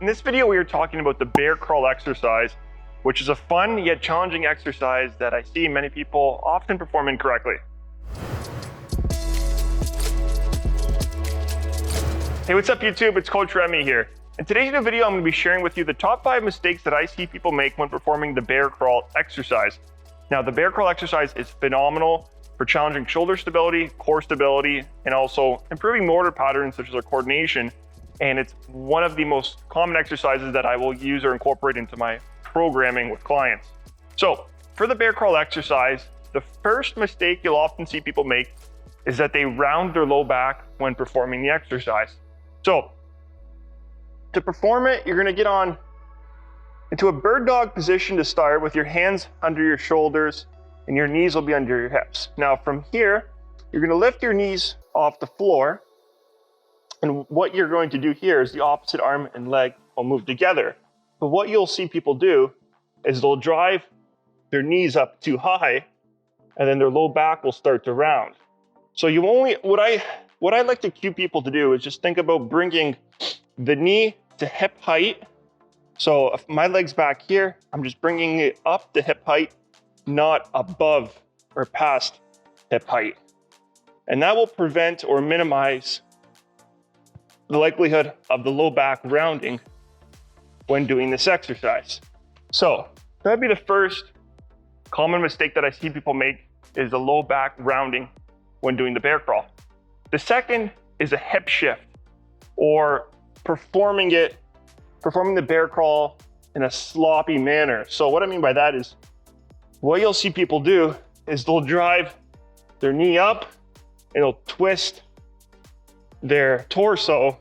in this video, we are talking about the bear crawl exercise, which is a fun yet challenging exercise that I see many people often perform incorrectly. Hey, what's up YouTube? It's Coach Remy here. In today's new video, I'm going to be sharing with you the top 5 mistakes that I see people make when performing the bear crawl exercise. Now, the bear crawl exercise is phenomenal for challenging shoulder stability, core stability, and also improving motor patterns such as our coordination. And it's one of the most common exercises that I will use or incorporate into my programming with clients. So for the bear crawl exercise, the first mistake you'll often see people make is that they round their low back when performing the exercise. So to perform it, you're going to get on into a bird dog position to start with your hands under your shoulders and your knees will be under your hips. Now from here, you're going to lift your knees off the floor. And what you're going to do here is the opposite arm and leg will move together. But what you'll see people do is they'll drive their knees up too high and then their low back will start to round. So you only, what I like to cue people to do is just think about bringing the knee to hip height. So if my leg's back here, I'm just bringing it up to hip height, not above or past hip height. And that will prevent or minimize the likelihood of the low back rounding when doing this exercise. So that'd be the first common mistake that I see people make, is the low back rounding when doing the bear crawl. The second is a hip shift, or performing the bear crawl in a sloppy manner. So what I mean by that is, what you'll see people do is they'll drive their knee up and they'll twist their torso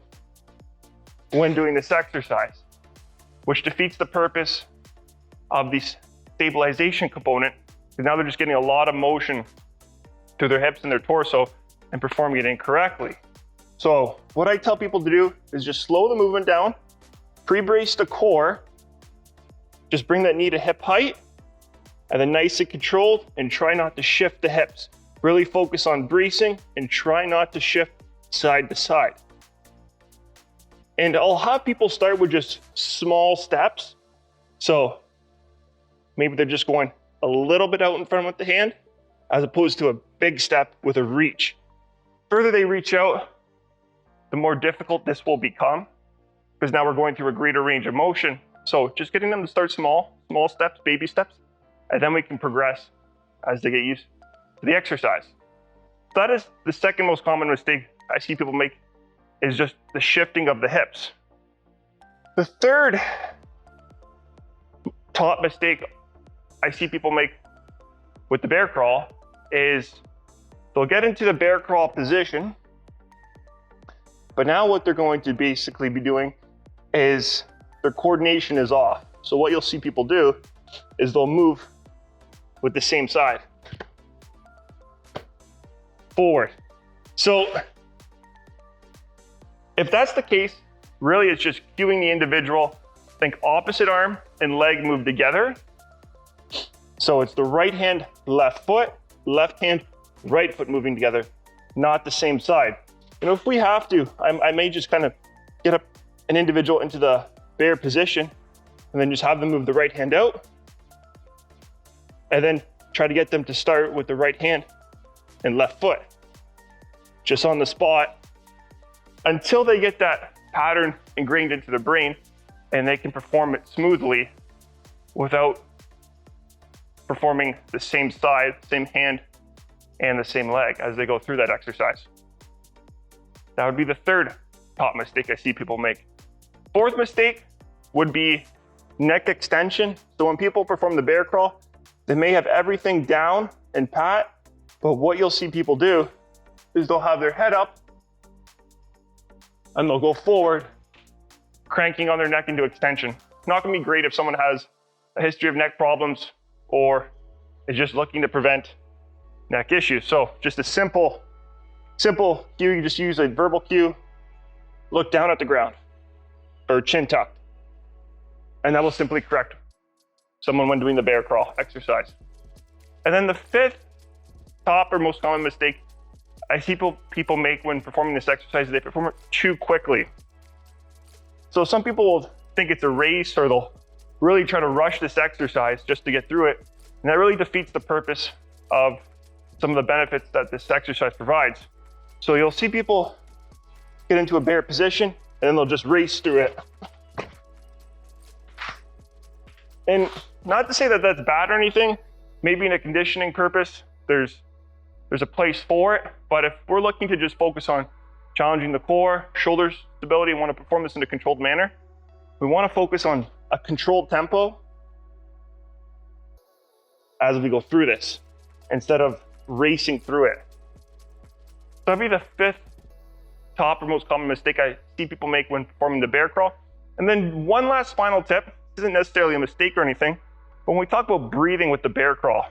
when doing this exercise, which defeats the purpose of the stabilization component, because now they're just getting a lot of motion through their hips and their torso and performing it incorrectly. So what I tell people to do is just slow the movement down, pre-brace the core, just bring that knee to hip height, and then nice and controlled, and try not to shift the hips. Really focus on bracing and try not to shift side to side. And I'll have people start with just small steps. So maybe they're just going a little bit out in front with the hand, as opposed to a big step with a reach. The further they reach out, the more difficult this will become, because now we're going through a greater range of motion. So just getting them to start small steps, baby steps, and then we can progress as they get used to the exercise. So that is the second most common mistake I see people make, is just the shifting of the hips. The third top mistake I see people make with the bear crawl is they'll get into the bear crawl position, but now what they're going to basically be doing is their coordination is off. So what you'll see people do is they'll move with the same side forward. So if that's the case, really it's just cueing the individual. Think opposite arm and leg move together. So it's the right hand, left foot, left hand, right foot moving together, not the same side. And if we have to, I may just kind of get up an individual into the bear position and then just have them move the right hand out, and then try to get them to start with the right hand and left foot, just on the spot, until they get that pattern ingrained into their brain and they can perform it smoothly without performing the same side, same hand, and the same leg as they go through that exercise. That would be the third top mistake I see people make. Fourth mistake would be neck extension. So when people perform the bear crawl, they may have everything down and pat, but what you'll see people do is they'll have their head up and they'll go forward, cranking on their neck into extension. Not gonna be great if someone has a history of neck problems or is just looking to prevent neck issues. So just a simple cue, you just use a verbal cue, look down at the ground or chin tucked. And that will simply correct someone when doing the bear crawl exercise. And then the fifth top or most common mistake I see people make when performing this exercise is they perform it too quickly. So some people will think it's a race, or they'll really try to rush this exercise just to get through it. And that really defeats the purpose of some of the benefits that this exercise provides. So you'll see people get into a bear position and then they'll just race through it. And not to say that that's bad or anything, maybe in a conditioning purpose, there's a place for it. But if we're looking to just focus on challenging the core, shoulder stability, and want to perform this in a controlled manner, we want to focus on a controlled tempo as we go through this, instead of racing through it. So that'd be the fifth top or most common mistake I see people make when performing the bear crawl. And then one last final tip, this isn't necessarily a mistake or anything, but when we talk about breathing with the bear crawl,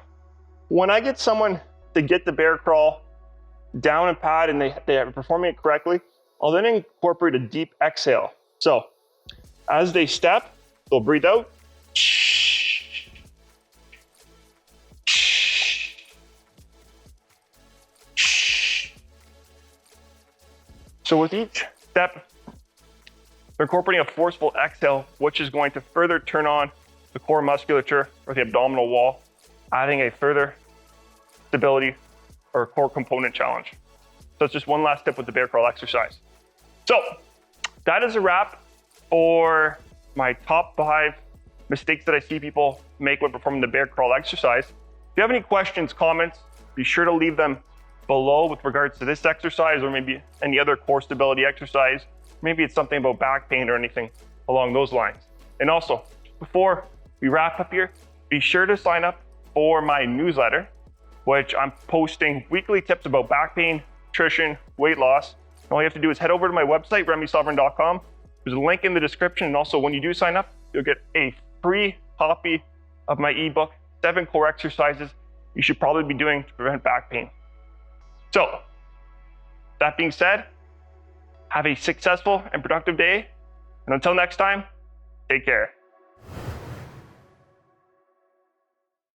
when I get someone to get the bear crawl down and pat and they are performing it correctly, I'll then incorporate a deep exhale. So as they step, they'll breathe out. So with each step, they're incorporating a forceful exhale, which is going to further turn on the core musculature or the abdominal wall, adding a further stability or core component challenge. So it's just one last tip with the bear crawl exercise. So that is a wrap for my top 5 mistakes that I see people make when performing the bear crawl exercise. If you have any questions, comments, be sure to leave them below with regards to this exercise, or maybe any other core stability exercise. Maybe it's something about back pain or anything along those lines. And also, before we wrap up here, be sure to sign up for my newsletter, which I'm posting weekly tips about back pain, nutrition, weight loss. All you have to do is head over to my website, remysovereign.com. There's a link in the description. And also, when you do sign up, you'll get a free copy of my ebook, 7 core exercises you should probably be doing to prevent back pain. So, that being said, have a successful and productive day. And until next time, take care.